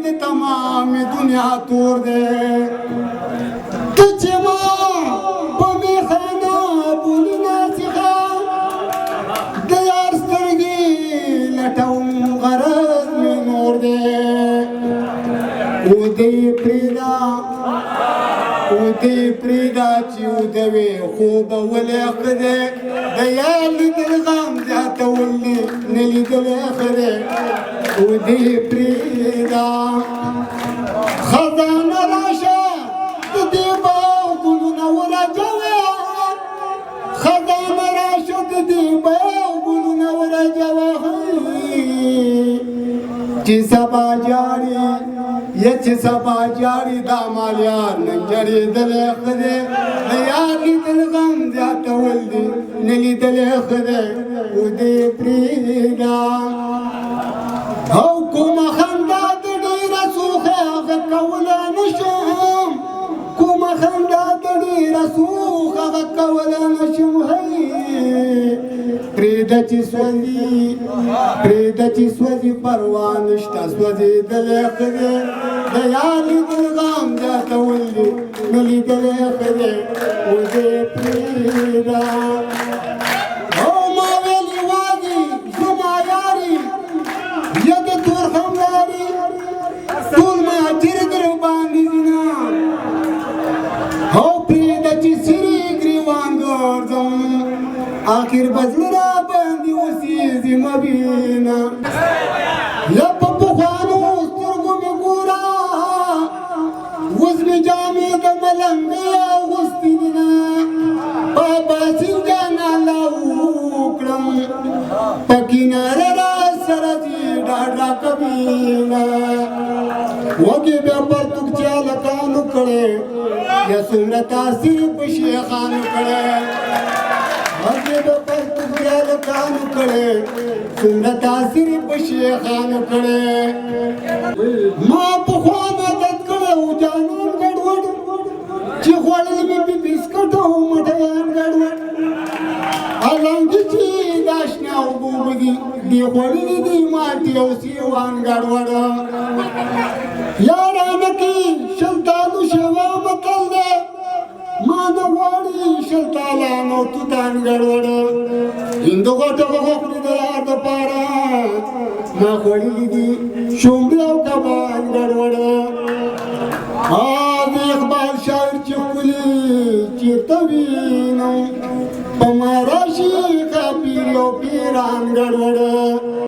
د تمام دنیا تور دی ته چې ما په میخانه بولي ناڅخه د یار سترګې لټوم غرض مې نور دی ودې پرېږده چې ودوې خوبه ولې ښه دی د یار لیدل غم زیاتول دي نه لیدلی ښه دی ودې پرېږده خزانه راشه د دې باغ ګلونه ورجوه خزانه راشه د دې باغ ګلونه ورجوه چې سبا جاړي یا چې سبا جاړي دا مالیار نن جړېدلی ښه دی د یار لیدل غم زیاتول دي نه لیدلی ښه دی ودې پرېږده او کومه خندا د ډېره سوخه هغه کولی نه شم کومه خندا د ډېره سوخه هغه کولی نه شم پرېږده چې سوځي پروا نشته سوځېدلی ښه دی د یار لیدل غم زیاتول دي نه لیدلی ښه دی ودې پرېږده او ما ویل یوازې زما یاري یا د تور خملاري ټول مهاجر در باندې ځینه او پرېږده چې سرې ګریوان ګرځم آخر به زړه راباندې وسېږي مه وینه یا په پخوانو سترګو مې ګوره اوس مې جامې د ملنګۍ اغوستې دینه په باسنجه ناله وکړم په کناره را سره ځي ډاډ راکوینه وږي بیا پرتوګ چې هلکانو کړی یا څومره تاثیر په شیخانو کړی وږي بیا پرتوګ چې هلکانو کړی څومره تاثیر په شیخانو کړی ما پخوا عادت کړی و جانان ګډوډ چې خوړل مې په بسکټ او مټیان ګډوډ هلنګې چې د اشنا اوبه دي دې خوړلي دي مالټې او سیوان ګډوډ یارانه کې شلتالو شوه متل دی ما نه غواړي شلتالان او توتان ګډوډ هندو غوټه وخوري د یار دپاره ما خوړلي دي شونډې او کبان ګډوډ د اقبال شاعر چې ښکلي چېرته وینم په ما راشي کافر او پیران ګډوډ